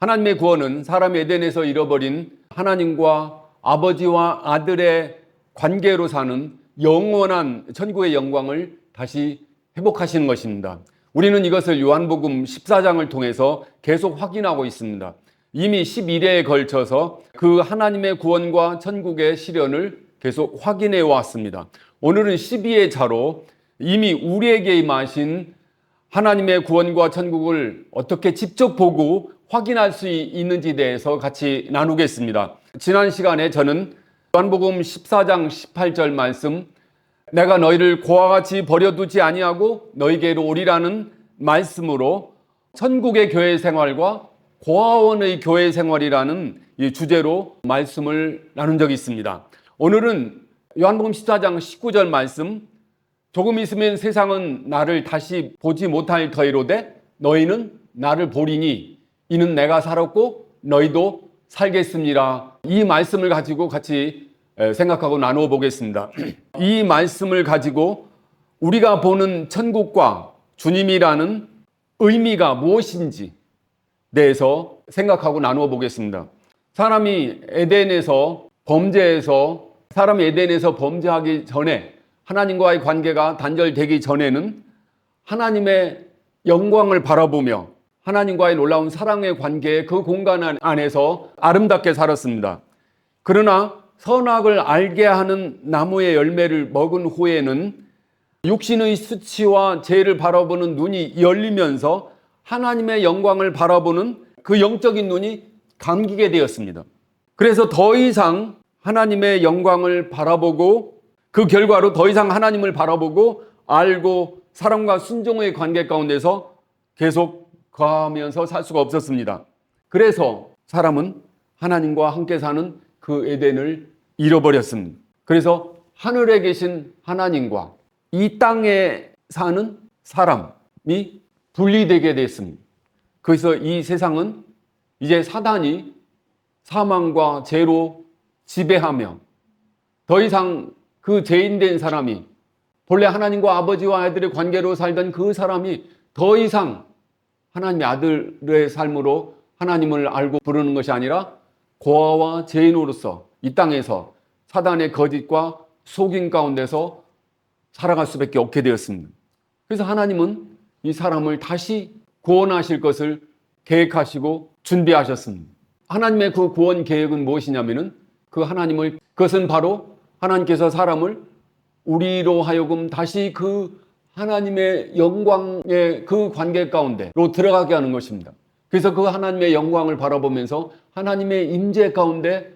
하나님의 구원은 사람이 에덴에서 잃어버린 하나님과 아버지와 아들의 관계로 사는 영원한 천국의 영광을 다시 회복하시는 것입니다. 우리는 이것을 요한복음 14장을 통해서 계속 확인하고 있습니다. 이미 11회에 걸쳐서 그 하나님의 구원과 천국의 실현을 계속 확인해 왔습니다. 오늘은 12회차로 이미 우리에게 임하신 하나님의 구원과 천국을 어떻게 직접 보고 확인할 수 있는지에 대해서 같이 나누겠습니다. 지난 시간에 저는 요한복음 14장 18절 말씀, 내가 너희를 고와 같이 버려두지 아니하고 너희에게로 오리라는 말씀으로 천국의 교회 생활과 고아원의 교회 생활이라는 이 주제로 말씀을 나눈 적이 있습니다. 오늘은 요한복음 14장 19절 말씀, 조금 있으면 세상은 나를 다시 보지 못할 터이로되 너희는 나를 보리니 이는 내가 살았고 너희도 살겠습니다. 이 말씀을 가지고 같이 생각하고 나누어 보겠습니다. 이 말씀을 가지고 우리가 보는 천국과 주님이라는 의미가 무엇인지 대해서 생각하고 나누어 보겠습니다. 사람이 에덴에서 범죄하기 전에, 하나님과의 관계가 단절되기 전에는 하나님의 영광을 바라보며 하나님과의 놀라운 사랑의 관계의 그 공간 안에서 아름답게 살았습니다. 그러나 선악을 알게 하는 나무의 열매를 먹은 후에는 육신의 수치와 죄를 바라보는 눈이 열리면서 하나님의 영광을 바라보는 그 영적인 눈이 감기게 되었습니다. 그래서 더 이상 하나님의 영광을 바라보고 그 결과로 더 이상 하나님을 바라보고 알고 사랑과 순종의 관계 가운데서 계속 거하면서 살 수가 없었습니다. 그래서 사람은 하나님과 함께 사는 그 에덴을 잃어버렸습니다. 그래서 하늘에 계신 하나님과 이 땅에 사는 사람이 분리되게 됐습니다. 그래서 이 세상은 이제 사단이 사망과 죄로 지배하며 더 이상 그 죄인된 사람이, 본래 하나님과 아버지와 아들의 관계로 살던 그 사람이 더 이상 하나님의 아들의 삶으로 하나님을 알고 부르는 것이 아니라 고아와 죄인으로서 이 땅에서 사단의 거짓과 속임 가운데서 살아갈 수밖에 없게 되었습니다. 그래서 하나님은 이 사람을 다시 구원하실 것을 계획하시고 준비하셨습니다. 하나님의 그 구원 계획은 무엇이냐면은 그것은 바로 하나님께서 사람을 우리로 하여금 다시 그 하나님의 영광의 그 관계 가운데로 들어가게 하는 것입니다. 그래서 그 하나님의 영광을 바라보면서 하나님의 임재 가운데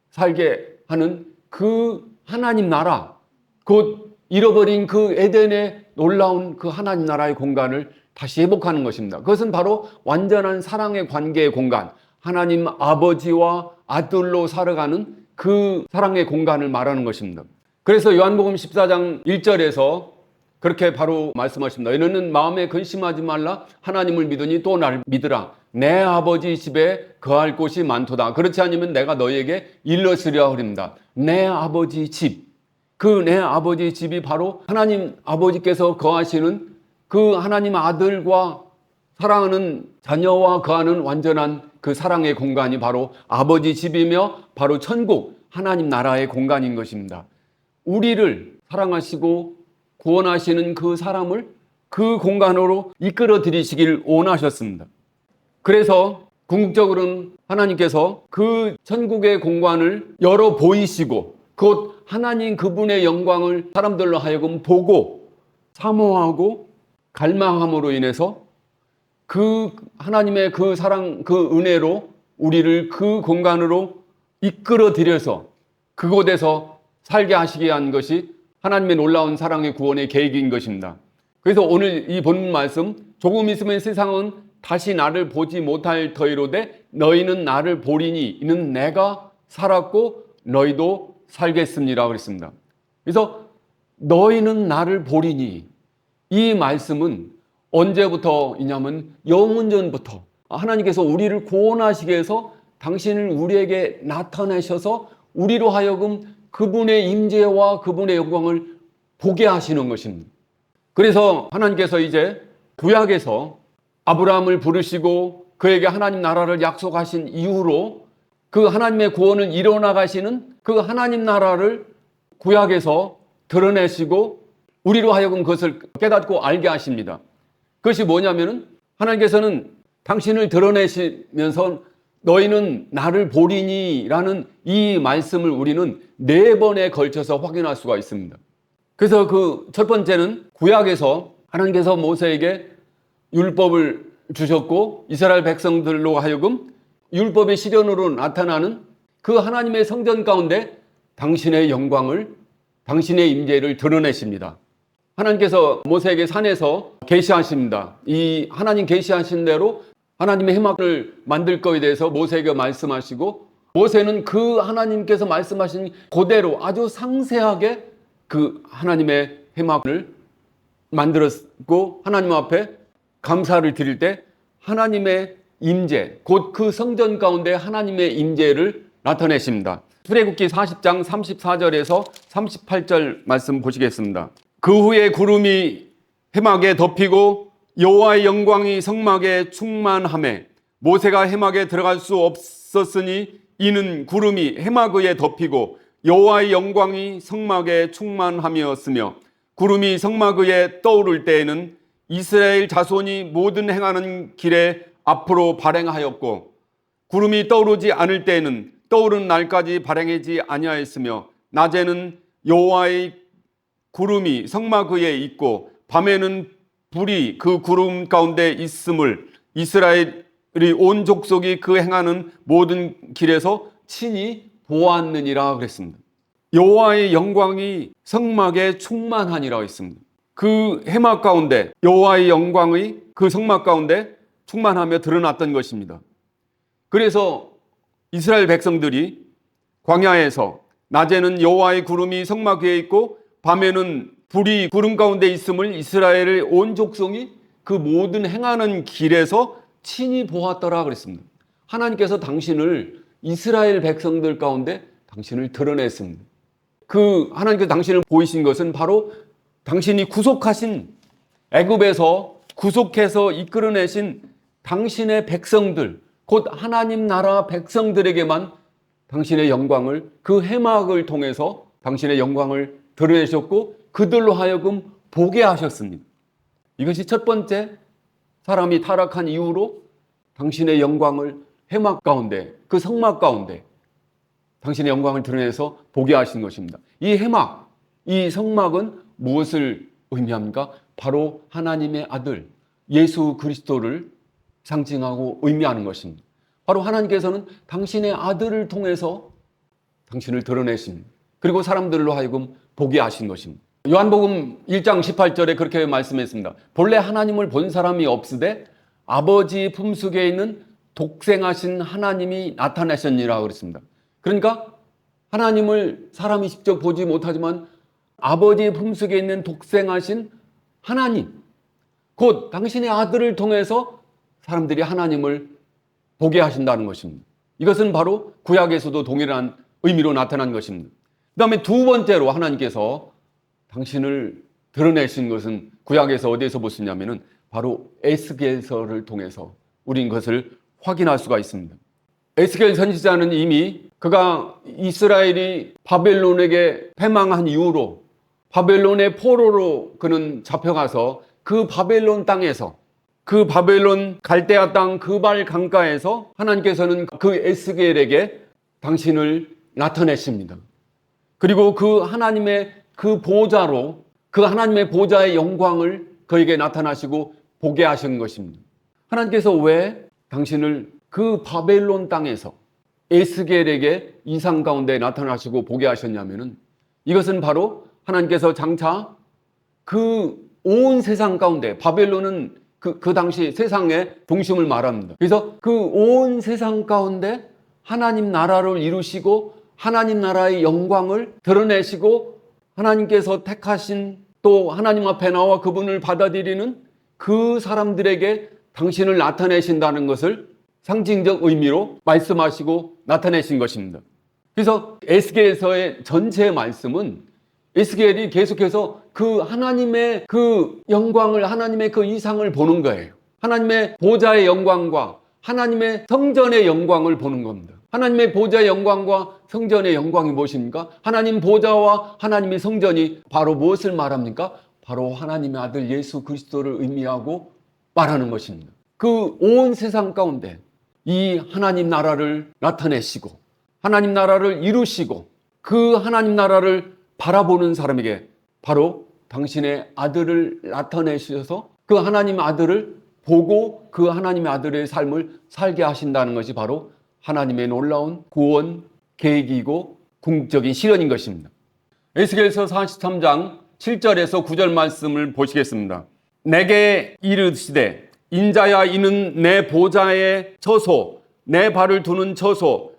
살게 하는 그 하나님 나라, 곧 잃어버린 그 에덴의 놀라운 그 하나님 나라의 공간을 다시 회복하는 것입니다. 그것은 바로 완전한 사랑의 관계의 공간, 하나님 아버지와 아들로 살아가는 그 사랑의 공간을 말하는 것입니다. 그래서 요한복음 14장 1절에서 그렇게 바로 말씀하십니다. 너희는 마음에 근심하지 말라. 하나님을 믿으니 또 나를 믿으라. 내 아버지 집에 거할 곳이 많도다. 그렇지 않으면 내가 너희에게 일러주려 하렵니다. 내 아버지 집, 그 내 아버지 집이 바로 하나님 아버지께서 거하시는 그 하나님 아들과 사랑하는 자녀와 거하는 완전한 그 사랑의 공간이 바로 아버지 집이며 바로 천국 하나님 나라의 공간인 것입니다. 우리를 사랑하시고 구원하시는 그 사람을 그 공간으로 이끌어 들이시길 원하셨습니다. 그래서 궁극적으로는 하나님께서 그 천국의 공간을 열어 보이시고 곧 하나님 그분의 영광을 사람들로 하여금 보고 사모하고 갈망함으로 인해서 그 하나님의 그 사랑, 그 은혜로 우리를 그 공간으로 이끌어 들여서 그곳에서 살게 하시게 한 것이 하나님의 놀라운 사랑의 구원의 계획인 것입니다. 그래서 오늘 이 본문 말씀, 조금 있으면 세상은 다시 나를 보지 못할 터이로되 너희는 나를 보리니 이는 내가 살았고 너희도 살겠습니다 그랬습니다. 그래서 너희는 나를 보리니, 이 말씀은 언제부터이냐면 영원전부터 하나님께서 우리를 구원하시기 위해서 당신을 우리에게 나타내셔서 우리로 하여금 그분의 임재와 그분의 영광을 보게 하시는 것입니다. 그래서 하나님께서 이제 구약에서 아브라함을 부르시고 그에게 하나님 나라를 약속하신 이후로 그 하나님의 구원을 이뤄나가시는 그 하나님 나라를 구약에서 드러내시고 우리로 하여금 그것을 깨닫고 알게 하십니다. 그것이 뭐냐면은 하나님께서는 당신을 드러내시면서 너희는 나를 보리니 라는 이 말씀을 우리는 4번에 걸쳐서 확인할 수가 있습니다. 그래서 그 첫 번째는 구약에서 하나님께서 모세에게 율법을 주셨고 이스라엘 백성들로 하여금 율법의 시련으로 나타나는 그 하나님의 성전 가운데 당신의 영광을, 당신의 임재를 드러내십니다. 하나님께서 모세에게 산에서 계시하십니다. 이 하나님 계시하신 대로 하나님의 회막을 만들 것에 대해서 모세에게 말씀하시고 모세는 그 하나님께서 말씀하신 그대로 아주 상세하게 그 하나님의 회막을 만들었고 하나님 앞에 감사를 드릴 때 하나님의 임재, 곧 그 성전 가운데 하나님의 임재를 나타내십니다. 출애굽기 40장 34절에서 38절 말씀 보시겠습니다. 그 후에 구름이 회막에 덮이고 여호와의 영광이 성막에 충만하매 모세가 회막에 들어갈 수 없었으니 이는 구름이 회막 위에 덮이고 여호와의 영광이 성막에 충만함이었으며 구름이 성막 위에 떠오를 때에는 이스라엘 자손이 모든 행하는 길에 앞으로 발행하였고 구름이 떠오르지 않을 때에는 떠오른 날까지 발행하지 아니하였으며 낮에는 여호와의 구름이 성막 위에 있고 밤에는 불이 그 구름 가운데 있음을 이스라엘이 온 족속이 그 행하는 모든 길에서 친히 보았느니라 그랬습니다. 여호와의 영광이 성막에 충만하니라 했습니다. 그 회막 가운데 여호와의 영광의 그 성막 가운데 충만하며 드러났던 것입니다. 그래서 이스라엘 백성들이 광야에서 낮에는 여호와의 구름이 성막 위에 있고 밤에는 불이 구름 가운데 있음을 이스라엘의 온 족속이 그 모든 행하는 길에서 친히 보았더라 그랬습니다. 하나님께서 당신을 이스라엘 백성들 가운데 당신을 드러냈습니다. 그 하나님께서 당신을 보이신 것은 바로 당신이 구속하신 애굽에서 구속해서 이끌어내신 당신의 백성들, 곧 하나님 나라 백성들에게만 당신의 영광을 그 회막을 통해서 당신의 영광을 드러내셨고 그들로 하여금 보게 하셨습니다. 이것이 첫 번째 사람이 타락한 이후로 당신의 영광을 회막 가운데 그 성막 가운데 당신의 영광을 드러내서 보게 하신 것입니다. 이 회막, 이 성막은 무엇을 의미합니까? 바로 하나님의 아들 예수 그리스도를 상징하고 의미하는 것입니다. 바로 하나님께서는 당신의 아들을 통해서 당신을 드러내신 그리고 사람들로 하여금 보게 하신 것입니다. 요한복음 1장 18절에 그렇게 말씀했습니다. 본래 하나님을 본 사람이 없으되 아버지 품속에 있는 독생하신 하나님이 나타나셨니라 그랬습니다. 그러니까 하나님을 사람이 직접 보지 못하지만 아버지의 품속에 있는 독생하신 하나님, 곧 당신의 아들을 통해서 사람들이 하나님을 보게 하신다는 것입니다. 이것은 바로 구약에서도 동일한 의미로 나타난 것입니다. 그 다음에 두 번째로 하나님께서 당신을 드러내신 것은 구약에서 어디에서 볼 수 있냐면은 바로 에스겔서를 통해서 우린 그것을 확인할 수가 있습니다. 에스겔 선지자는 이미 그가 이스라엘이 바벨론에게 패망한 이후로 바벨론의 포로로 그는 잡혀가서 그 바벨론 땅에서 그 바벨론 갈대아 땅 그발 강가에서 하나님께서는 그 에스겔에게 당신을 나타내십니다. 그리고 그 하나님의 그 보좌로 그 하나님의 보좌의 영광을 그에게 나타나시고 보게 하신 것입니다. 하나님께서 왜 당신을 그 바벨론 땅에서 에스겔에게 이상 가운데 나타나시고 보게 하셨냐면은 이것은 바로 하나님께서 장차 그 온 세상 가운데 바벨론은 그 당시 세상의 중심을 말합니다. 그래서 그 온 세상 가운데 하나님 나라를 이루시고 하나님 나라의 영광을 드러내시고 하나님께서 택하신 또 하나님 앞에 나와 그분을 받아들이는 그 사람들에게 당신을 나타내신다는 것을 상징적 의미로 말씀하시고 나타내신 것입니다. 그래서 에스겔서의 전체 말씀은 에스겔이 계속해서 그 하나님의 그 영광을 하나님의 그 이상을 보는 거예요. 하나님의 보좌의 영광과 하나님의 성전의 영광을 보는 겁니다. 하나님의 보좌의 영광과 성전의 영광이 무엇입니까? 하나님 보좌와 하나님의 성전이 바로 무엇을 말합니까? 바로 하나님의 아들 예수 그리스도를 의미하고 말하는 것입니다. 그 온 세상 가운데 이 하나님 나라를 나타내시고 하나님 나라를 이루시고 그 하나님 나라를 바라보는 사람에게 바로 당신의 아들을 나타내셔서 그 하나님 아들을 보고 그 하나님의 아들의 삶을 살게 하신다는 것이 바로 하나님의 놀라운 구원 계획이고 궁극적인 실현인 것입니다. 에스겔서 43장 7절에서 9절 말씀을 보시겠습니다. 내게 이르시되 인자야 이는 내 보좌의 처소 내 발을 두는 처소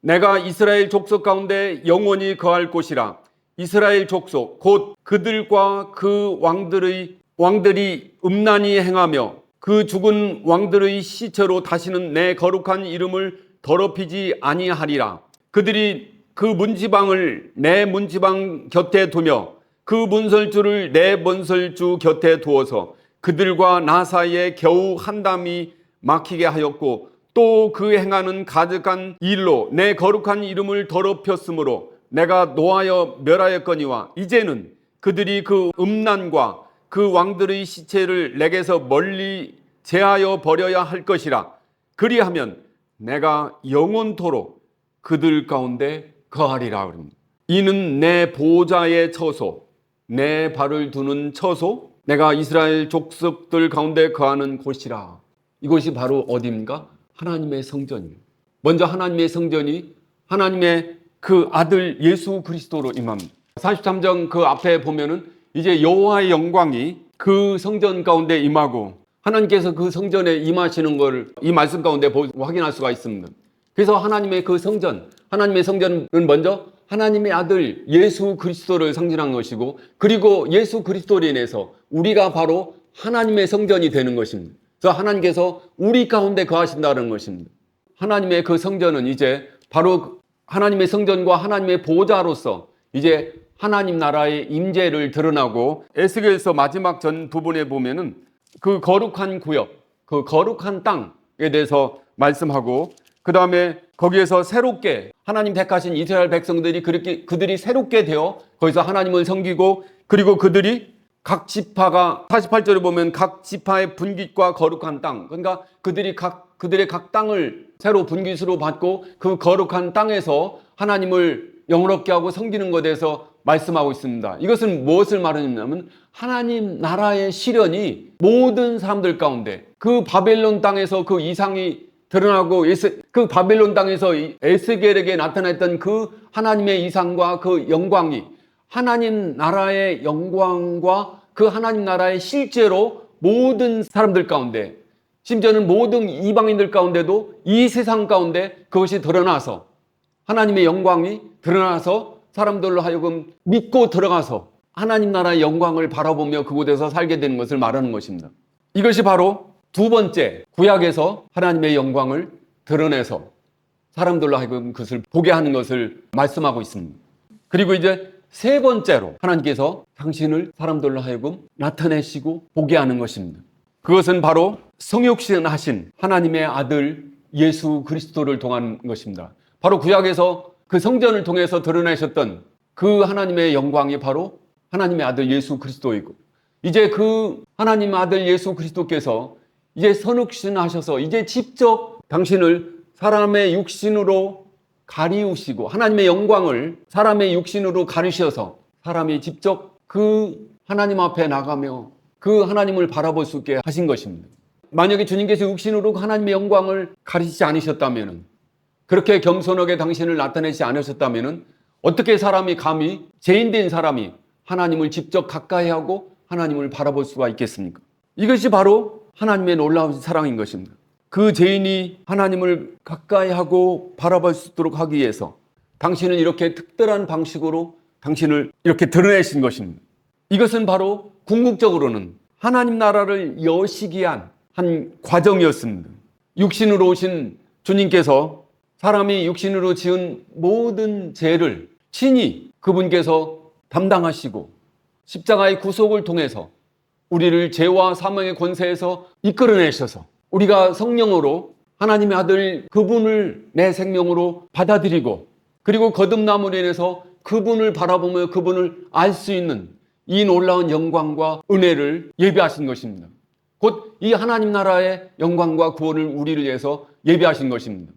내가 이스라엘 족속 가운데 영원히 거할 곳이라. 이스라엘 족속 곧 그들과 그 왕들이 음란히 행하며 그 죽은 왕들의 시체로 다시는 내 거룩한 이름을 더럽히지 아니하리라. 그들이 그 문지방을 내 문지방 곁에 두며 그 문설주를 내 문설주 곁에 두어서 그들과 나 사이에 겨우 한 담이 막히게 하였고 또 그 행하는 가득한 일로 내 거룩한 이름을 더럽혔으므로 내가 노하여 멸하였거니와 이제는 그들이 그 음란과 그 왕들의 시체를 내게서 멀리 제하여 버려야 할 것이라. 그리하면 내가 영원토록 그들 가운데 거하리라 그럽니다. 이는 내 보좌의 처소 내 발을 두는 처소 내가 이스라엘 족속들 가운데 거하는 곳이라. 이곳이 바로 어디입니까? 하나님의 성전입니다. 먼저 하나님의 성전이 하나님의 그 아들 예수 그리스도로 임합니다. 43장 그 앞에 보면은 이제 여호와의 영광이 그 성전 가운데 임하고 하나님께서 그 성전에 임하시는 것을 이 말씀 가운데 확인할 수가 있습니다. 그래서 하나님의 그 성전, 하나님의 성전은 먼저 하나님의 아들 예수 그리스도를 상징한 것이고 그리고 예수 그리스도로 인해서 우리가 바로 하나님의 성전이 되는 것입니다. 그래서 하나님께서 우리 가운데 거하신다는 것입니다. 하나님의 그 성전은 이제 바로 하나님의 성전과 하나님의 보좌로서 이제 하나님 나라의 임재를 드러나고 에스겔서 마지막 전 부분에 보면은 그 거룩한 구역, 그 거룩한 땅에 대해서 말씀하고 그 다음에 거기에서 새롭게 하나님 택하신 이스라엘 백성들이 그들이 새롭게 되어 거기서 하나님을 섬기고 그리고 그들이 각 지파가 48절에 보면 각 지파의 분깃과 거룩한 땅 그러니까 그들의 각 땅을 새로 분깃으로 받고 그 거룩한 땅에서 하나님을 영원롭게 하고 섬기는 것에 대해서 말씀하고 있습니다. 이것은 무엇을 말하냐면 하나님 나라의 실현이 모든 사람들 가운데 그 바벨론 땅에서 그 이상이 드러나고 그 바벨론 땅에서 에스겔에게 나타났던 그 하나님의 이상과 그 영광이 하나님 나라의 영광과 그 하나님 나라의 실제로 모든 사람들 가운데 심지어는 모든 이방인들 가운데도 이 세상 가운데 그것이 드러나서 하나님의 영광이 드러나서 사람들로 하여금 믿고 들어가서 하나님 나라의 영광을 바라보며 그곳에서 살게 되는 것을 말하는 것입니다. 이것이 바로 두 번째 구약에서 하나님의 영광을 드러내서 사람들로 하여금 그것을 보게 하는 것을 말씀하고 있습니다. 그리고 이제 세 번째로 하나님께서 당신을 사람들로 하여금 나타내시고 보게 하는 것입니다. 그것은 바로 성육신하신 하나님의 아들 예수 그리스도를 통한 것입니다. 바로 구약에서 그 성전을 통해서 드러내셨던 그 하나님의 영광이 바로 하나님의 아들 예수 그리스도이고 이제 그 하나님의 아들 예수 그리스도께서 이제 성육신하셔서 이제 직접 당신을 사람의 육신으로 가리우시고 하나님의 영광을 사람의 육신으로 가리셔서 사람이 직접 그 하나님 앞에 나가며 그 하나님을 바라볼 수 있게 하신 것입니다. 만약에 주님께서 육신으로 하나님의 영광을 가리시지 않으셨다면 그렇게 겸손하게 당신을 나타내지 않으셨다면 어떻게 사람이 감히 죄인된 사람이 하나님을 직접 가까이 하고 하나님을 바라볼 수가 있겠습니까? 이것이 바로 하나님의 놀라운 사랑인 것입니다. 그 죄인이 하나님을 가까이 하고 바라볼 수 있도록 하기 위해서 당신은 이렇게 특별한 방식으로 당신을 이렇게 드러내신 것입니다. 이것은 바로 궁극적으로는 하나님 나라를 여시기 위한 한 과정이었습니다. 육신으로 오신 주님께서 사람이 육신으로 지은 모든 죄를 친히 그분께서 담당하시고 십자가의 구속을 통해서 우리를 죄와 사망의 권세에서 이끌어내셔서 우리가 성령으로 하나님의 아들 그분을 내 생명으로 받아들이고 그리고 거듭남으로 인해서 그분을 바라보며 그분을 알 수 있는 이 놀라운 영광과 은혜를 예비하신 것입니다. 곧 이 하나님 나라의 영광과 구원을 우리를 위해서 예비하신 것입니다.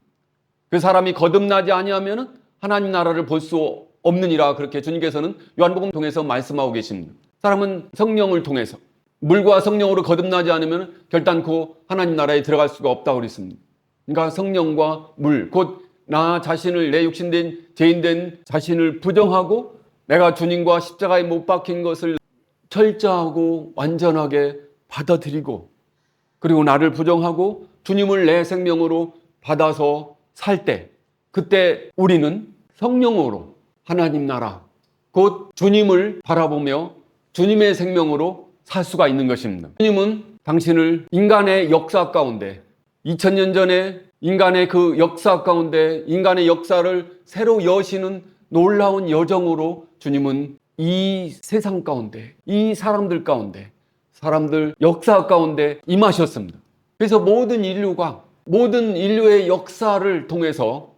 그 사람이 거듭나지 아니하면 하나님 나라를 볼 수 없느니라, 그렇게 주님께서는 요한복음 통해서 말씀하고 계십니다. 사람은 성령을 통해서 물과 성령으로 거듭나지 않으면 결단코 하나님 나라에 들어갈 수가 없다고 그랬습니다. 그러니까 성령과 물, 곧 나 자신을, 내 육신된 죄인된 자신을 부정하고 내가 주님과 십자가에 못 박힌 것을 철저하고 완전하게 받아들이고 그리고 나를 부정하고 주님을 내 생명으로 받아서 살 때, 그때 우리는 성령으로 하나님 나라, 곧 주님을 바라보며 주님의 생명으로 살 수가 있는 것입니다. 주님은 당신을 인간의 역사 가운데, 2000년 전에 인간의 그 역사 가운데 인간의 역사를 새로 여시는 놀라운 여정으로 주님은 이 세상 가운데, 이 사람들 가운데, 사람들 역사 가운데 임하셨습니다. 그래서 모든 인류의 역사를 통해서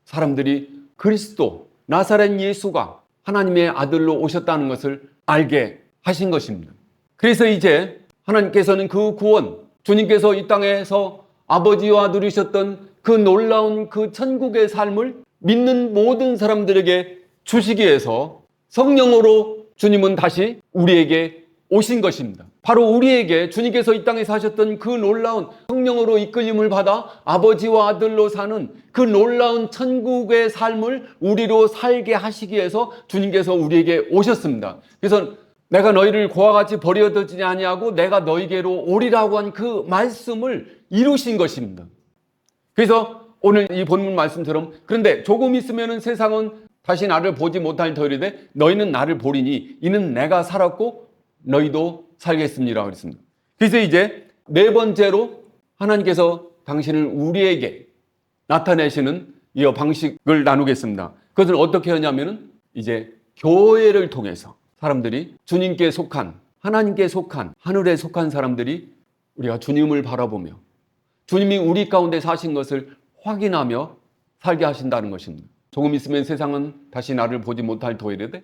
사람들이 그리스도, 나사렛 예수가 하나님의 아들로 오셨다는 것을 알게 하신 것입니다. 그래서 이제 하나님께서는 그 구원, 주님께서 이 땅에서 아버지와 누리셨던 그 놀라운 그 천국의 삶을 믿는 모든 사람들에게 주시기 위해서 성령으로 주님은 다시 우리에게 오신 것입니다. 바로 우리에게 주님께서 이 땅에 사셨던 그 놀라운 성령으로 이끌림을 받아 아버지와 아들로 사는 그 놀라운 천국의 삶을 우리로 살게 하시기 위해서 주님께서 우리에게 오셨습니다. 그래서 내가 너희를 고와 같이 버려두지 아니하고 내가 너희에게로 오리라고 한 그 말씀을 이루신 것입니다. 그래서 오늘 이 본문 말씀처럼, 그런데 조금 있으면 세상은 다시 나를 보지 못할 터이르되 너희는 나를 보리니 이는 내가 살았고 너희도 살겠습니다 그랬습니다. 그래서 이제 네 번째로 하나님께서 당신을 우리에게 나타내시는 이 방식을 나누겠습니다. 그것은 어떻게 하냐면은 이제 교회를 통해서 사람들이 주님께 속한, 하나님께 속한, 하늘에 속한 사람들이 우리가 주님을 바라보며 주님이 우리 가운데 사신 것을 확인하며 살게 하신다는 것입니다. 조금 있으면 세상은 다시 나를 보지 못할 터이르되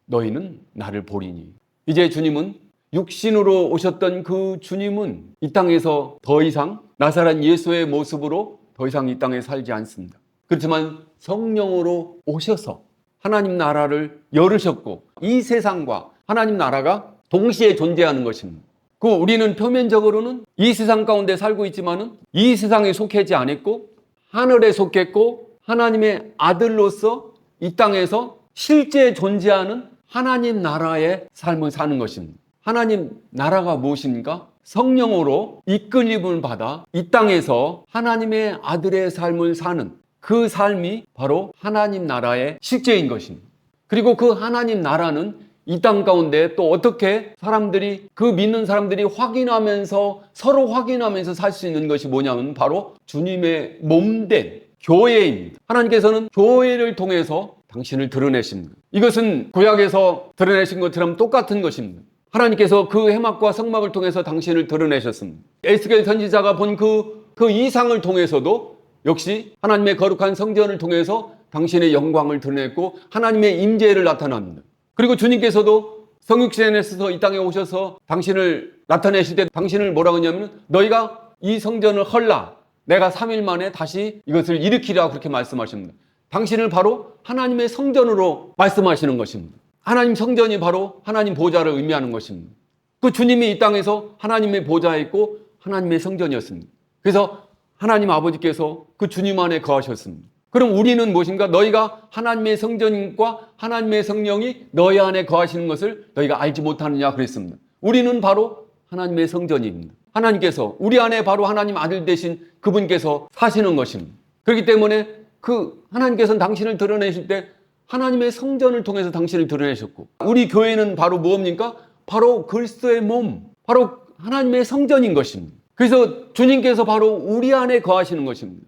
너희는 나를 보리니. 이제 주님은 육신으로 오셨던 그 주님은 이 땅에서 더 이상 나사렛 예수의 모습으로 더 이상 이 땅에 살지 않습니다. 그렇지만 성령으로 오셔서 하나님 나라를 열으셨고 이 세상과 하나님 나라가 동시에 존재하는 것입니다. 그 우리는 표면적으로는 이 세상 가운데 살고 있지만은 이 세상에 속하지 않았고 하늘에 속했고 하나님의 아들로서 이 땅에서 실제 존재하는 하나님 나라의 삶을 사는 것입니다. 하나님 나라가 무엇입니까? 성령으로 이끌림을 받아 이 땅에서 하나님의 아들의 삶을 사는 그 삶이 바로 하나님 나라의 실제인 것입니다. 그리고 그 하나님 나라는 이 땅 가운데 또 어떻게 사람들이, 그 믿는 사람들이 확인하면서, 서로 확인하면서 살 수 있는 것이 뭐냐면 바로 주님의 몸된 교회입니다. 하나님께서는 교회를 통해서 당신을 드러내십니다. 이것은 구약에서 드러내신 것처럼 똑같은 것입니다. 하나님께서 그 해막과 성막을 통해서 당신을 드러내셨습니다. 에스겔 선지자가 본 그 이상을 통해서도 역시 하나님의 거룩한 성전을 통해서 당신의 영광을 드러냈고 하나님의 임재를 나타납니다. 그리고 주님께서도 성육신에서 이 땅에 오셔서 당신을 나타내실 때 당신을 뭐라고 하냐면 너희가 이 성전을 헐라, 내가 3일 만에 다시 이것을 일으키라, 그렇게 말씀하십니다. 당신을 바로 하나님의 성전으로 말씀하시는 것입니다. 하나님 성전이 바로 하나님 보좌를 의미하는 것입니다. 그 주님이 이 땅에서 하나님의 보좌에 있고 하나님의 성전이었습니다. 그래서 하나님 아버지께서 그 주님 안에 거하셨습니다. 그럼 우리는 무엇인가? 너희가 하나님의 성전과 하나님의 성령이 너희 안에 거하시는 것을 너희가 알지 못하느냐 그랬습니다. 우리는 바로 하나님의 성전입니다. 하나님께서 우리 안에 바로 하나님 아들 되신 그분께서 사시는 것입니다. 그렇기 때문에 그 하나님께서는 당신을 드러내실 때 하나님의 성전을 통해서 당신을 드러내셨고, 우리 교회는 바로 무엇입니까? 바로 그리스도의 몸, 바로 하나님의 성전인 것입니다. 그래서 주님께서 바로 우리 안에 거하시는 것입니다.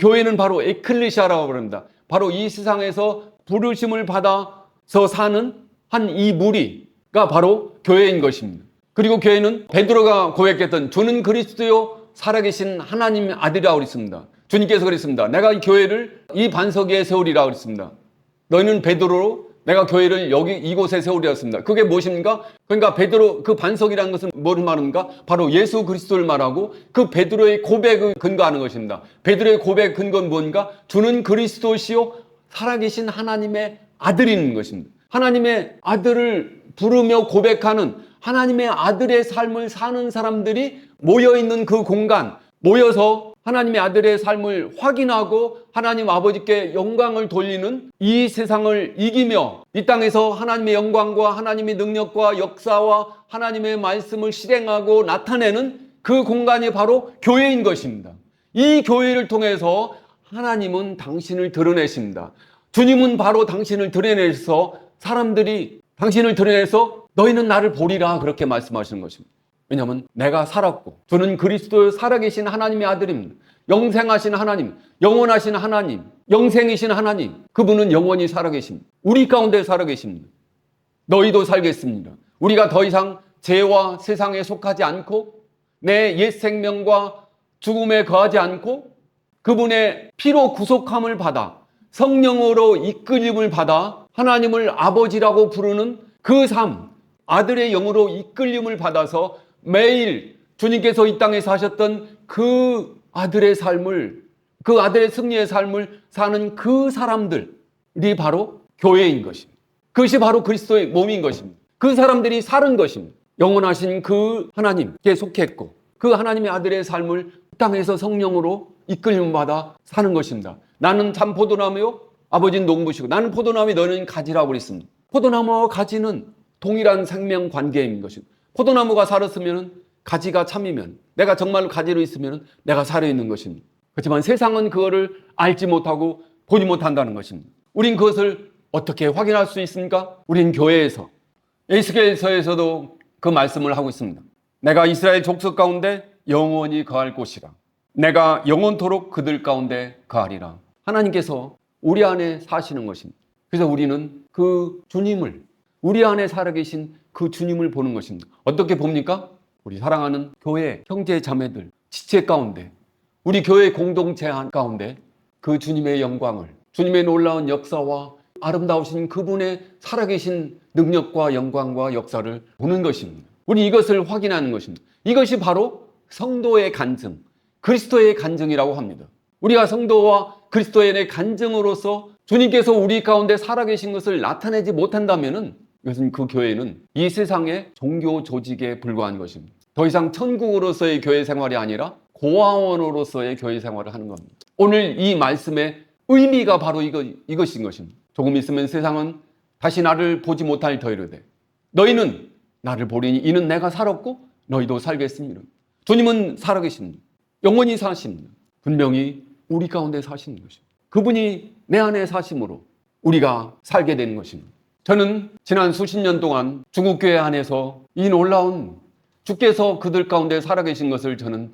교회는 바로 에클레시아라고 부릅니다. 바로 이 세상에서 부르심을 받아서 사는 한 이 무리가 바로 교회인 것입니다. 그리고 교회는 베드로가 고백했던 주는 그리스도요 살아계신 하나님의 아들이라고 그랬습니다. 주님께서 그랬습니다. 내가 이 교회를 이 반석 위에 세우리라고 그랬습니다. 너희는 베드로로 내가 교회를 이곳에 세우리였습니다. 그게 무엇입니까? 그러니까 베드로 그 반석이라는 것은 뭐를 말합니까? 바로 예수 그리스도를 말하고 그 베드로의 고백을 근거하는 것입니다. 베드로의 고백 근거는 뭔가? 주는 그리스도시요 살아계신 하나님의 아들인 것입니다. 하나님의 아들을 부르며 고백하는 하나님의 아들의 삶을 사는 사람들이 모여있는 그 공간, 모여서 하나님의 아들의 삶을 확인하고 하나님 아버지께 영광을 돌리는 이 세상을 이기며 이 땅에서 하나님의 영광과 하나님의 능력과 역사와 하나님의 말씀을 실행하고 나타내는 그 공간이 바로 교회인 것입니다. 이 교회를 통해서 하나님은 당신을 드러내십니다. 주님은 바로 당신을 드러내서 사람들이 당신을 드러내서 너희는 나를 보리라 그렇게 말씀하시는 것입니다. 왜냐하면 내가 살았고 주는 그리스도의 살아계신 하나님의 아들입니다. 영생하신 하나님, 영원하신 하나님, 영생이신 하나님, 그분은 영원히 살아계십니다. 우리 가운데 살아계십니다. 너희도 살겠습니다. 우리가 더 이상 죄와 세상에 속하지 않고 내 옛 생명과 죽음에 거하지 않고 그분의 피로 구속함을 받아 성령으로 이끌림을 받아 하나님을 아버지라고 부르는 그 삶, 아들의 영으로 이끌림을 받아서 매일 주님께서 이 땅에 사셨던 그 아들의 삶을, 그 아들의 승리의 삶을 사는 그 사람들이 바로 교회인 것입니다. 그것이 바로 그리스도의 몸인 것입니다. 그 사람들이 사는 것입니다. 영원하신 그 하나님께 속했고 그 하나님의 아들의 삶을 땅에서 성령으로 이끌림을 받아 사는 것입니다. 나는 참 포도나무요 아버지는 농부시고 나는 포도나무 너는 가지라고 그랬습니다. 포도나무와 가지는 동일한 생명 관계인 것입니다. 포도나무가 살았으면 가지가 참이면 내가 정말로 가지로 있으면 내가 살아있는 것입니다. 그렇지만 세상은 그거를 알지 못하고 보지 못한다는 것입니다. 우린 그것을 어떻게 확인할 수 있습니까? 우린 교회에서 에스겔서에서도 그 말씀을 하고 있습니다. 내가 이스라엘 족속 가운데 영원히 거할 곳이라. 내가 영원토록 그들 가운데 거하리라. 하나님께서 우리 안에 사시는 것입니다. 그래서 우리는 그 주님을 우리 안에 살아계신 그 주님을 보는 것입니다. 어떻게 봅니까? 우리 사랑하는 교회 형제 자매들 지체 가운데 우리 교회 공동체 가운데 그 주님의 영광을 주님의 놀라운 역사와 아름다우신 그분의 살아계신 능력과 영광과 역사를 보는 것입니다. 우리 이것을 확인하는 것입니다. 이것이 바로 성도의 간증, 그리스도의 간증이라고 합니다. 우리가 성도와 그리스도의 간증으로서 주님께서 우리 가운데 살아계신 것을 나타내지 못한다면 이것은 그 교회는 이 세상의 종교 조직에 불과한 것입니다. 더 이상 천국으로서의 교회 생활이 아니라 고아원으로서의 교회 생활을 하는 겁니다. 오늘 이 말씀의 의미가 바로 이것인 것입니다. 조금 있으면 세상은 다시 나를 보지 못할 터이르되 너희는 나를 보리니 이는 내가 살았고 너희도 살겠습니다. 주님은 살아계십니다. 영원히 사십니다. 분명히 우리 가운데 사시는 것입니다. 그분이 내 안에 사심으로 우리가 살게 되는 것입니다. 저는 지난 수십 년 동안 중국교회 안에서 이 놀라운 주께서 그들 가운데 살아계신 것을 저는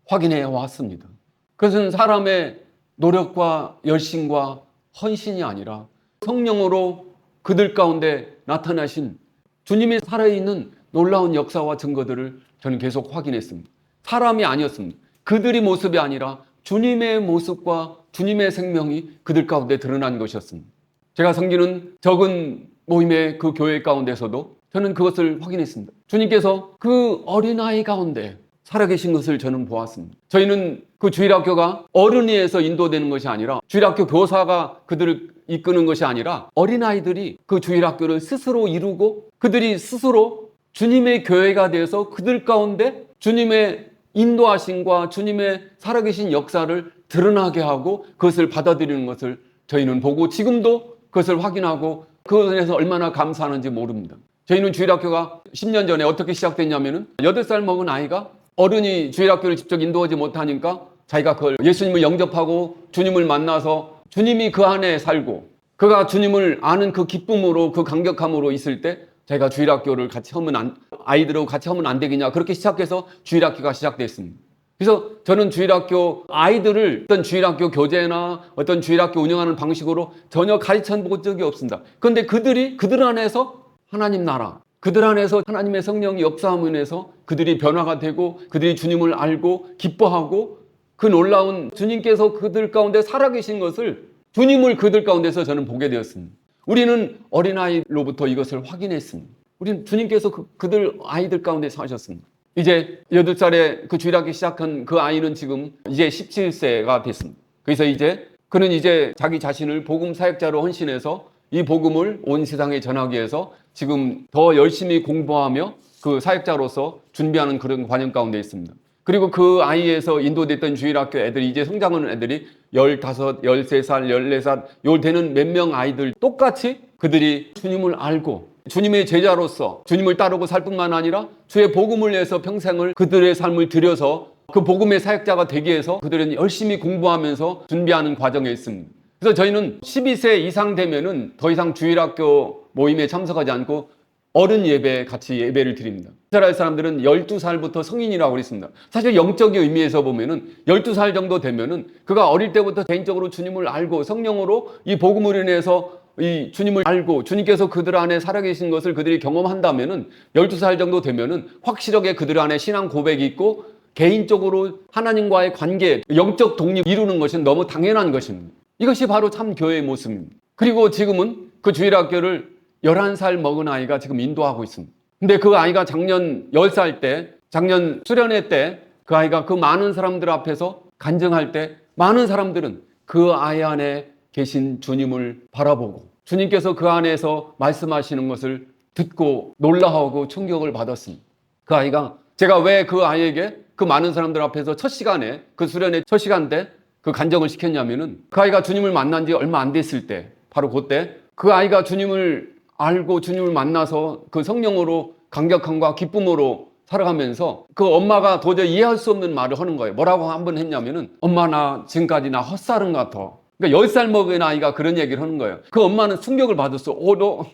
확인해 왔습니다. 그것은 사람의 노력과 열심과 헌신이 아니라 성령으로 그들 가운데 나타나신 주님이 살아있는 놀라운 역사와 증거들을 저는 계속 확인했습니다. 사람이 아니었습니다. 그들의 모습이 아니라 주님의 모습과 주님의 생명이 그들 가운데 드러난 것이었습니다. 제가 섬기는 적은 모임의 그 교회 가운데서도 저는 그것을 확인했습니다. 주님께서 그 어린아이 가운데 살아계신 것을 저는 보았습니다. 저희는 그 주일학교가 어른이에서 인도되는 것이 아니라 주일학교 교사가 그들을 이끄는 것이 아니라 어린아이들이 그 주일학교를 스스로 이루고 그들이 스스로 주님의 교회가 되어서 그들 가운데 주님의 인도하심과 주님의 살아계신 역사를 드러나게 하고 그것을 받아들이는 것을 저희는 보고 지금도 그것을 확인하고 그것에서 얼마나 감사하는지 모릅니다. 저희는 주일학교가 10년 전에 어떻게 시작됐냐면은 8살 먹은 아이가 어른이 주일학교를 직접 인도하지 못하니까 자기가 그걸 예수님을 영접하고 주님을 만나서 주님이 그 안에 살고 그가 주님을 아는 그 기쁨으로 그 감격함으로 있을 때 자기가 주일학교를 같이 하면 아이들하고 같이 하면 안 되겠냐 그렇게 시작해서 주일학교가 시작됐습니다. 그래서 저는 주일학교 아이들을 어떤 주일학교 교재나 어떤 주일학교 운영하는 방식으로 전혀 가르쳐 본 적이 없습니다. 그런데 그들 안에서 하나님 나라, 그들 안에서 하나님의 성령이 역사함으로 인해서 그들이 변화가 되고 그들이 주님을 알고 기뻐하고 그 놀라운 주님께서 그들 가운데 살아계신 것을 주님을 그들 가운데서 저는 보게 되었습니다. 우리는 어린아이로부터 이것을 확인했습니다. 우리는 주님께서 그들 아이들 가운데 사셨습니다. 이제 8살에 그 주일학교 시작한 그 아이는 지금 이제 17세가 됐습니다. 그래서 이제 그는 이제 자기 자신을 복음 사역자로 헌신해서 이 복음을 온 세상에 전하기 위해서 지금 더 열심히 공부하며 그 사역자로서 준비하는 그런 과정 가운데 있습니다. 그리고 그 아이에서 인도됐던 주일학교 애들이 이제 성장하는 애들이 15, 13살, 14살 요 되는 몇 명 아이들 똑같이 그들이 주님을 알고 주님의 제자로서 주님을 따르고 살 뿐만 아니라 주의 복음을 위해서 평생을 그들의 삶을 들여서 그 복음의 사역자가 되기 위해서 그들은 열심히 공부하면서 준비하는 과정에 있습니다. 그래서 저희는 12세 이상 되면은 더 이상 주일학교 모임에 참석하지 않고 어른 예배 같이 예배를 드립니다. 이스라엘 사람들은 12살부터 성인이라고 그랬습니다. 사실 영적인 의미에서 보면은 12살 정도 되면은 그가 어릴 때부터 개인적으로 주님을 알고 성령으로 이 복음을 인해서 이 주님을 알고 주님께서 그들 안에 살아계신 것을 그들이 경험한다면은 12살 정도 되면은 확실하게 그들 안에 신앙 고백이 있고 개인적으로 하나님과의 관계, 영적 독립 이루는 것은 너무 당연한 것입니다. 이것이 바로 참 교회의 모습입니다. 그리고 지금은 그 주일학교를 11살 먹은 아이가 지금 인도하고 있습니다. 근데 그 아이가 작년 10살 때, 작년 수련회 때 그 아이가 그 많은 사람들 앞에서 간증할 때 많은 사람들은 그 아이 안에 계신 주님을 바라보고 주님께서 그 안에서 말씀하시는 것을 듣고 놀라하고 충격을 받았습니다. 그 아이가 제가 왜 그 아이에게 그 많은 사람들 앞에서 첫 시간에 그 수련회 첫 시간 때 그 간증을 시켰냐면은 그 아이가 주님을 만난 지 얼마 안 됐을 때 바로 그때 그 아이가 주님을 알고 주님을 만나서 그 성령으로 감격함과 기쁨으로 살아가면서 그 엄마가 도저히 이해할 수 없는 말을 하는 거예요. 뭐라고 한번 했냐면은 엄마 나 지금까지 나 헛살은 같아. 그러니까 10살 먹은 아이가 그런 얘기를 하는 거예요. 그 엄마는 충격을 받았어. 너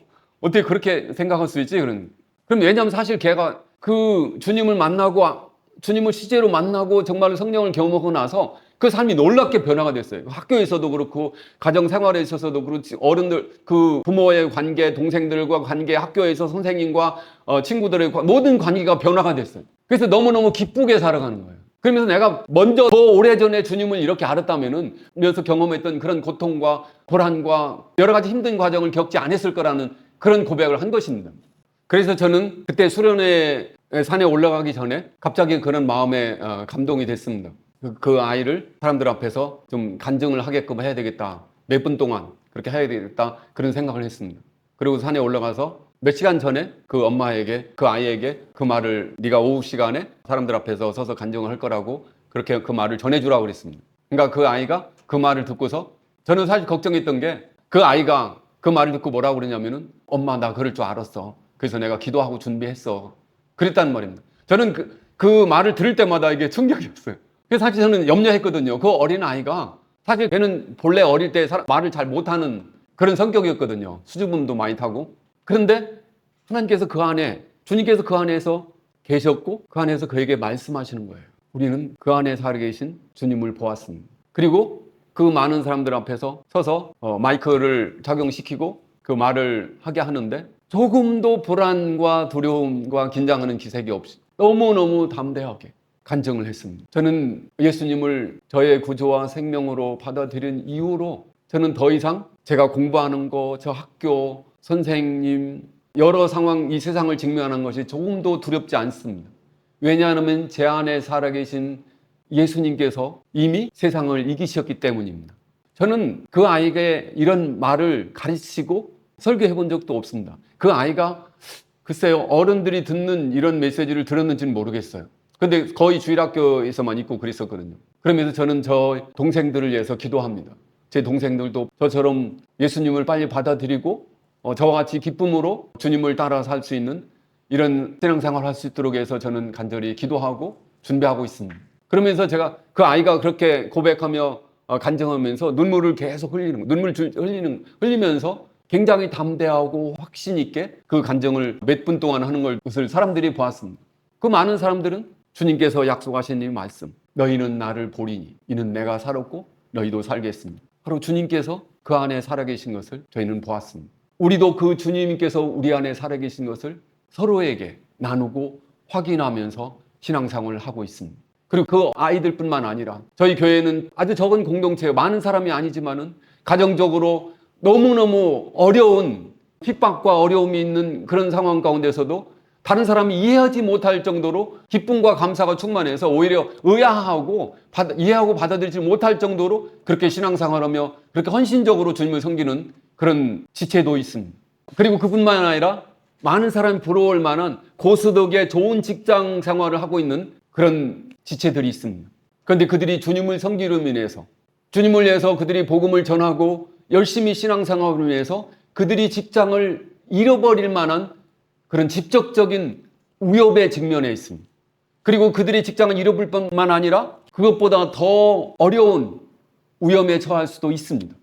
어떻게 그렇게 생각할 수 있지? 그럼 왜냐하면 사실 걔가 그 주님을 만나고 주님을 실제로 만나고 정말로 성령을 경험하고 나서 그 삶이 놀랍게 변화가 됐어요. 학교에서도 그렇고 가정 생활에 있어서도 그렇지 어른들 그 부모의 관계, 동생들과 관계, 학교에서 선생님과 친구들의 모든 관계가 변화가 됐어요. 그래서 너무너무 기쁘게 살아가는 거예요. 그러면서 내가 먼저 더 오래전에 주님을 이렇게 알았다면은 그래서 경험했던 그런 고통과 고난과 여러 가지 힘든 과정을 겪지 않았을 거라는 그런 고백을 한 것입니다. 그래서 저는 그때 수련회 산에 올라가기 전에 갑자기 그런 마음에 감동이 됐습니다. 그 아이를 사람들 앞에서 좀 간증을 하게끔 해야 되겠다. 몇 분 동안 그렇게 해야 되겠다. 그런 생각을 했습니다. 그리고 산에 올라가서 몇 시간 전에 그 엄마에게, 그 아이에게 그 말을 네가 오후 시간에 사람들 앞에서 서서 간증을 할 거라고 그렇게 그 말을 전해주라고 그랬습니다. 그러니까 그 아이가 그 말을 듣고서 저는 사실 걱정했던 게 그 아이가 그 말을 듣고 뭐라고 그러냐면은 엄마 나 그럴 줄 알았어. 그래서 내가 기도하고 준비했어. 그랬단 말입니다. 저는 그 말을 들을 때마다 이게 충격이었어요. 그래서 사실 저는 염려했거든요. 그 어린 아이가 사실 걔는 본래 어릴 때 말을 잘 못하는 그런 성격이었거든요. 수줍음도 많이 타고. 그런데 하나님께서 그 안에 주님께서 그 안에서 계셨고 그 안에서 그에게 말씀하시는 거예요. 우리는 그 안에 살아계신 주님을 보았습니다. 그리고 그 많은 사람들 앞에서 서서 마이크를 작용시키고 그 말을 하게 하는데 조금도 불안과 두려움과 긴장하는 기색이 없이 너무너무 담대하게 간증을 했습니다. 저는 예수님을 저의 구주와 생명으로 받아들인 이후로 저는 더 이상 제가 공부하는 거, 저 학교, 선생님, 여러 상황, 이 세상을 직면하는 것이 조금도 두렵지 않습니다. 왜냐하면 제 안에 살아계신 예수님께서 이미 세상을 이기셨기 때문입니다. 저는 그 아이에게 이런 말을 가르치고 설교해 본 적도 없습니다. 그 아이가 글쎄요, 어른들이 듣는 이런 메시지를 들었는지는 모르겠어요. 근데 거의 주일학교에서만 있고 그랬었거든요. 그러면서 저는 저 동생들을 위해서 기도합니다. 제 동생들도 저처럼 예수님을 빨리 받아들이고 저와 같이 기쁨으로 주님을 따라 살 수 있는 이런 신앙생활을 할 수 있도록 해서 저는 간절히 기도하고 준비하고 있습니다. 그러면서 제가 그 아이가 그렇게 고백하며 간증하면서 눈물을 계속 흘리는 거예요. 흘리면서 굉장히 담대하고 확신 있게 그 간증을 몇 분 동안 하는 것을 사람들이 보았습니다. 그 많은 사람들은 주님께서 약속하신 이 말씀, 너희는 나를 보리니 이는 내가 살았고 너희도 살겠습니다. 바로 주님께서 그 안에 살아계신 것을 저희는 보았습니다. 우리도 그 주님께서 우리 안에 살아계신 것을 서로에게 나누고 확인하면서 신앙생활을 하고 있습니다. 그리고 그 아이들뿐만 아니라 저희 교회는 아주 적은 공동체예요. 많은 사람이 아니지만은 가정적으로 너무너무 어려운 핍박과 어려움이 있는 그런 상황 가운데서도 다른 사람이 이해하지 못할 정도로 기쁨과 감사가 충만해서 오히려 의아하고 이해하고 받아들이지 못할 정도로 그렇게 신앙생활하며 그렇게 헌신적으로 주님을 섬기는 그런 지체도 있습니다. 그리고 그뿐만 아니라 많은 사람이 부러울 만한 고소득의 좋은 직장 생활을 하고 있는 그런 지체들이 있습니다. 그런데 그들이 주님을 섬기로 인해서 주님을 위해서 그들이 복음을 전하고 열심히 신앙생활을 위해서 그들이 직장을 잃어버릴 만한 그런 직접적인 위협에 직면해 있습니다. 그리고 그들이 직장을 잃어버릴 뿐만 아니라 그것보다 더 어려운 위험에 처할 수도 있습니다.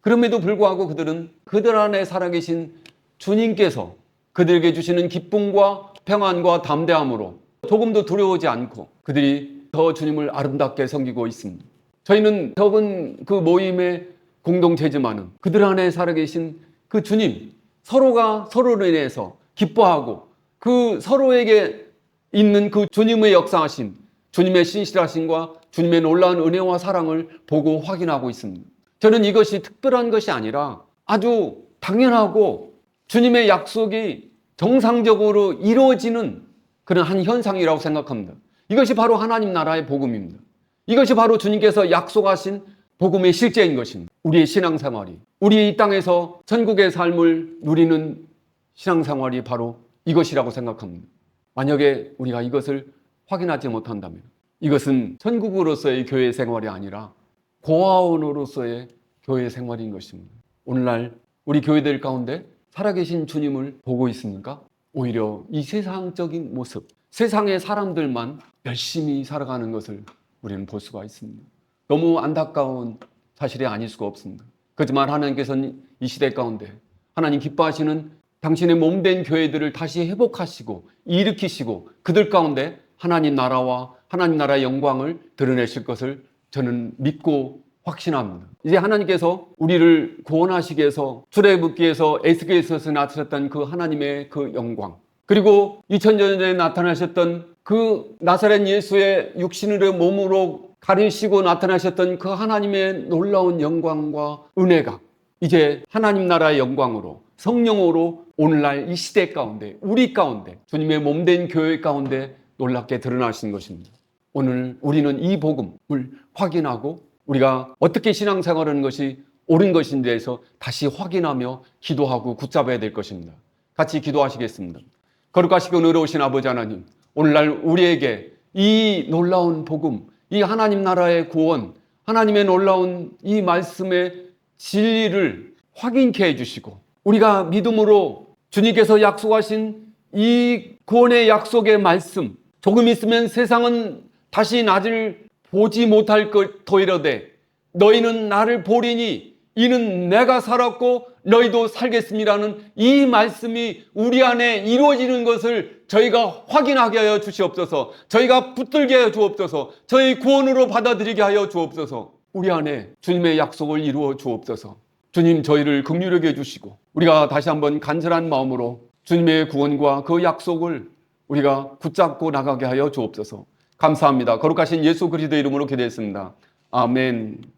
그럼에도 불구하고 그들은 그들 안에 살아계신 주님께서 그들에게 주시는 기쁨과 평안과 담대함으로 조금도 두려워하지 않고 그들이 더 주님을 아름답게 섬기고 있습니다. 저희는 적은 그 모임의 공동체지만은 그들 안에 살아계신 그 주님, 서로가 서로로 인해서 기뻐하고 그 서로에게 있는 그 주님의 역사하심, 주님의 신실하심과 주님의 놀라운 은혜와 사랑을 보고 확인하고 있습니다. 저는 이것이 특별한 것이 아니라 아주 당연하고 주님의 약속이 정상적으로 이루어지는 그런 한 현상이라고 생각합니다. 이것이 바로 하나님 나라의 복음입니다. 이것이 바로 주님께서 약속하신 복음의 실제인 것입니다. 우리의 신앙생활이, 우리 이 땅에서 천국의 삶을 누리는 신앙생활이 바로 이것이라고 생각합니다. 만약에 우리가 이것을 확인하지 못한다면 이것은 천국으로서의 교회 생활이 아니라 고아원으로서의 교회 생활인 것입니다. 오늘날 우리 교회들 가운데 살아계신 주님을 보고 있습니까? 오히려 이 세상적인 모습, 세상의 사람들만 열심히 살아가는 것을 우리는 볼 수가 있습니다. 너무 안타까운 사실이 아닐 수가 없습니다. 그렇지만 하나님께서는 이 시대 가운데 하나님 기뻐하시는 당신의 몸된 교회들을 다시 회복하시고 일으키시고 그들 가운데 하나님 나라와 하나님 나라의 영광을 드러내실 것을 저는 믿고 확신합니다. 이제 하나님께서 우리를 구원하시기 위해서 출애굽기에서 에스겔에서 나타났던 그 하나님의 그 영광, 그리고 2000년 전에 나타나셨던 그 나사렛 예수의 육신으로 몸으로 가리시고 나타나셨던 그 하나님의 놀라운 영광과 은혜가 이제 하나님 나라의 영광으로 성령으로 오늘날 이 시대 가운데 우리 가운데 주님의 몸된 교회 가운데 놀랍게 드러나신 것입니다. 오늘 우리는 이 복음을 확인하고 우리가 어떻게 신앙생활하는 것이 옳은 것인지에 대해서 다시 확인하며 기도하고 붙잡아야 될 것입니다. 같이 기도하시겠습니다. 거룩하시고 의로우신 아버지 하나님, 오늘날 우리에게 이 놀라운 복음, 이 하나님 나라의 구원, 하나님의 놀라운 이 말씀의 진리를 확인케 해주시고 우리가 믿음으로 주님께서 약속하신 이 구원의 약속의 말씀, 조금 있으면 세상은 다시 나를 보지 못할 것 더이러되 너희는 나를 보리니 이는 내가 살았고 너희도 살겠음이라는 이 말씀이 우리 안에 이루어지는 것을 저희가 확인하게 하여 주시옵소서. 저희가 붙들게 하여 주옵소서. 저희 구원으로 받아들이게 하여 주옵소서. 우리 안에 주님의 약속을 이루어 주옵소서. 주님, 저희를 긍휼하게 해주시고 우리가 다시 한번 간절한 마음으로 주님의 구원과 그 약속을 우리가 붙잡고 나가게 하여 주옵소서. 감사합니다. 거룩하신 예수 그리스도의 이름으로 기도했습니다. 아멘.